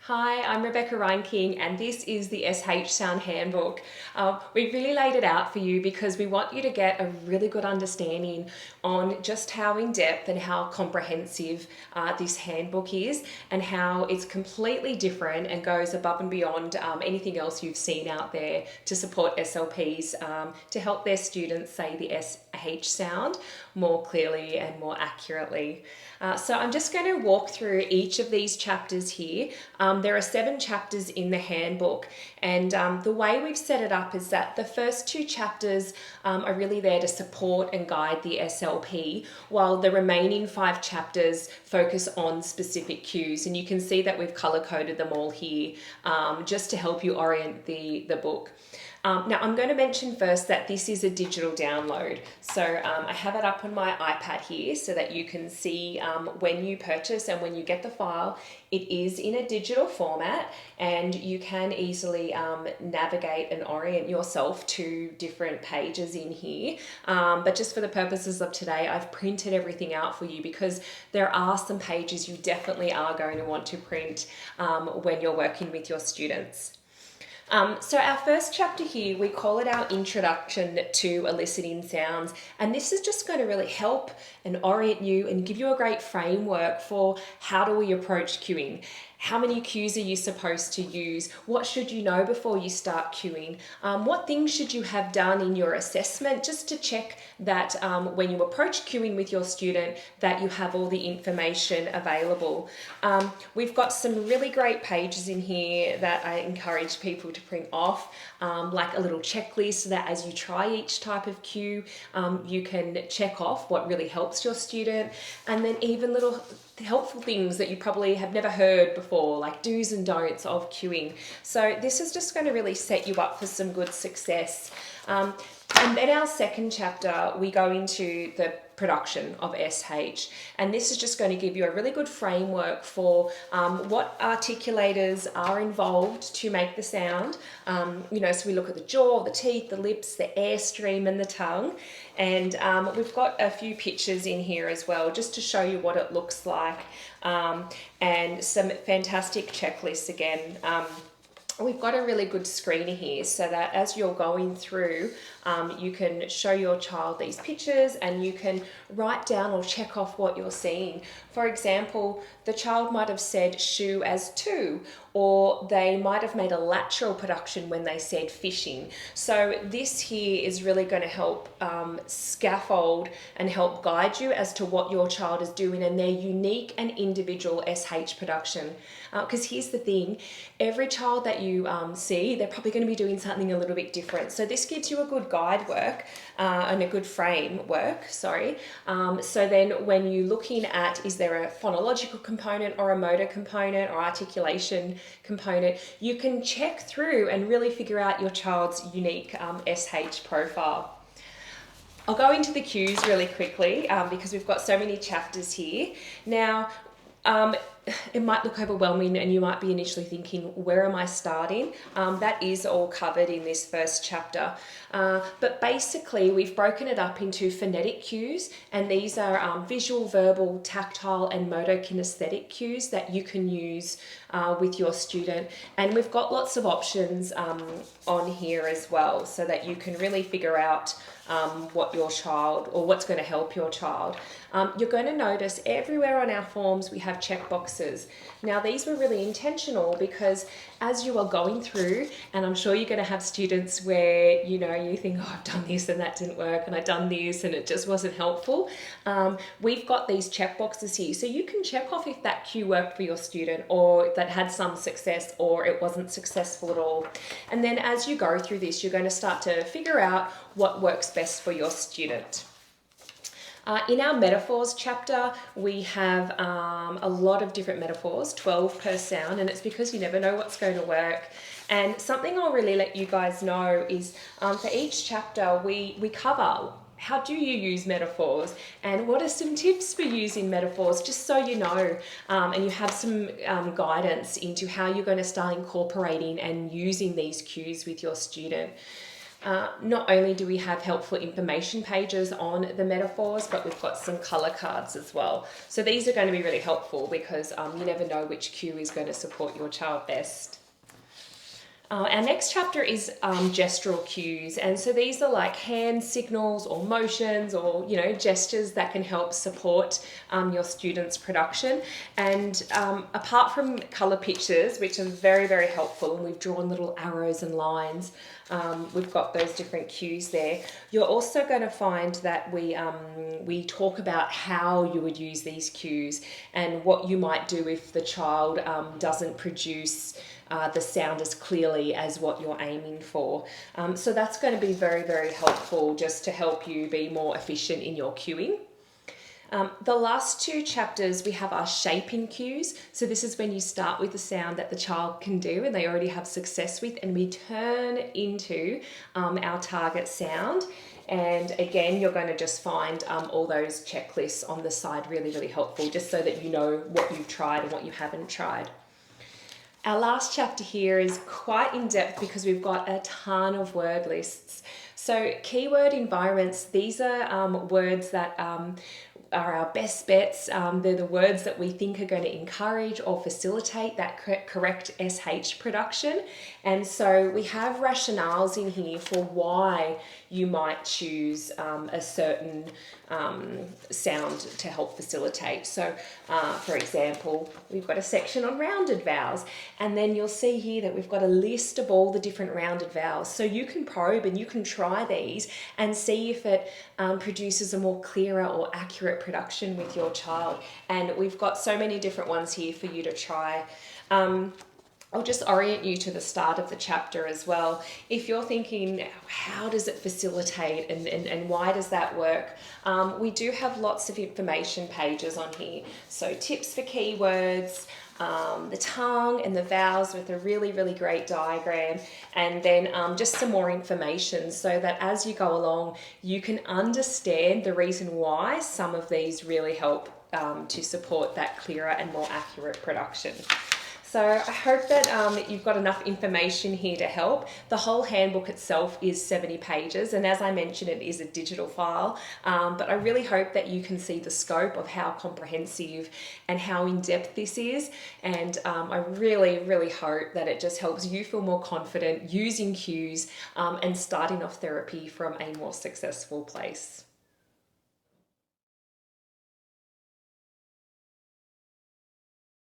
Hi, I'm Rebecca Reinking and this is the SH Sound Handbook. We really laid it out for you because we want you to get a really good understanding on just how in-depth and how comprehensive this handbook is, and how it's completely different and goes above and beyond anything else you've seen out there to support SLPs to help their students say the SH sound more clearly and more accurately. So I'm just going to walk through each of these chapters here. There are 7 chapters in the handbook, and the way we've set it up is that the first 2 chapters are really there to support and guide the SLP, while the remaining 5 chapters focus on specific cues. And you can see that we've color coded them all here just to help you orient the book. Now I'm going to mention first that this is a digital download. So I have it up on my iPad here so that you can see when you purchase and when you get the file, it is in a digital format, and you can easily navigate and orient yourself to different pages in here. But just for the purposes of today, I've printed everything out for you because there are some pages you definitely are going to want to print when you're working with your students. So our first chapter here, we call it our Introduction to Eliciting Sounds, and this is just going to really help and orient you and give you a great framework for how do we approach cueing. How many cues are you supposed to use? What should you know before you start cueing? What things should you have done in your assessment just to check that when you approach cueing with your student that you have all the information available. We've got some really great pages in here that I encourage people to print off, like a little checklist so that as you try each type of cue, you can check off what really helps your student, and then even little helpful things that you probably have never heard before, like do's and don'ts of cueing. So this is just going to really set you up for some good success. And then our second chapter, we go into the production of SH, and this is just going to give you a really good framework for what articulators are involved to make the sound. So we look at the jaw, the teeth, the lips, the airstream and the tongue, and we've got a few pictures in here as well just to show you what it looks like, and some fantastic checklists again. We've got a really good screener here so that as you're going through, you can show your child these pictures and you can write down or check off what you're seeing. For example, the child might have said shoe as two, or they might have made a lateral production when they said fishing. So this here is really going to help scaffold and help guide you as to what your child is doing and their unique and individual SH production. Because here's the thing, every child that you see, they're probably going to be doing something a little bit different. So this gives you a good guide work and a good framework, so then when you're looking at, is there a phonological component or a motor component or articulation component, you can check through and really figure out your child's unique SH profile. I'll go into the cues really quickly because we've got so many chapters here. Now, it might look overwhelming and you might be initially thinking, where am I starting? That is all covered in this first chapter. But basically we've broken it up into phonetic cues, and these are visual, verbal, tactile and motor kinesthetic cues that you can use with your student. And we've got lots of options on here as well so that you can really figure out what your child, or what's going to help your child. You're going to notice everywhere on our forms we have check boxes. Now these were really intentional because as you are going through, and I'm sure you're going to have students where you think, oh, I've done this and that didn't work, and I've done this and it just wasn't helpful. We've got these check boxes here so you can check off if that cue worked for your student, or that had some success, or it wasn't successful at all. And then as you go through this, you're going to start to figure out what works best for your student. In our metaphors chapter, we have a lot of different metaphors, 12 per sound, and it's because you never know what's going to work. And something I'll really let you guys know is for each chapter, we cover how do you use metaphors and what are some tips for using metaphors, just so you know, and you have some guidance into how you're going to start incorporating and using these cues with your student. Not only do we have helpful information pages on the metaphors, but we've got some colour cards as well. So these are going to be really helpful because you never know which cue is going to support your child best. Our next chapter is gestural cues, and so these are like hand signals or motions or gestures that can help support your students' production. And apart from colour pictures, which are very, very helpful, and we've drawn little arrows and lines, we've got those different cues there. You're also going to find that we talk about how you would use these cues and what you might do if the child doesn't produce the sound as clearly as what you're aiming for. So that's going to be very, very helpful just to help you be more efficient in your cueing. The last two chapters we have our shaping cues. So this is when you start with the sound that the child can do and they already have success with, and we turn into our target sound. And again, you're going to just find all those checklists on the side really, really helpful, just so that you know what you've tried and what you haven't tried. Our last chapter here is quite in-depth because we've got a ton of word lists. So keyword environments, these are words that are our best bets. They're the words that we think are going to encourage or facilitate that correct SH production. And so we have rationales in here for why you might choose a certain sound to help facilitate. So for example, we've got a section on rounded vowels, and then you'll see here that we've got a list of all the different rounded vowels. So you can probe and you can try these and see if it produces a more clearer or accurate production with your child. And we've got so many different ones here for you to try. I'll just orient you to the start of the chapter as well. If you're thinking, how does it facilitate and why does that work? We do have lots of information pages on here. So tips for keywords, the tongue and the vowels with a really, really great diagram, and then just some more information so that as you go along, you can understand the reason why some of these really help to support that clearer and more accurate production. So I hope that you've got enough information here to help. The whole handbook itself is 70 pages, and as I mentioned, it is a digital file, but I really hope that you can see the scope of how comprehensive and how in-depth this is, and I really, really hope that it just helps you feel more confident using cues and starting off therapy from a more successful place.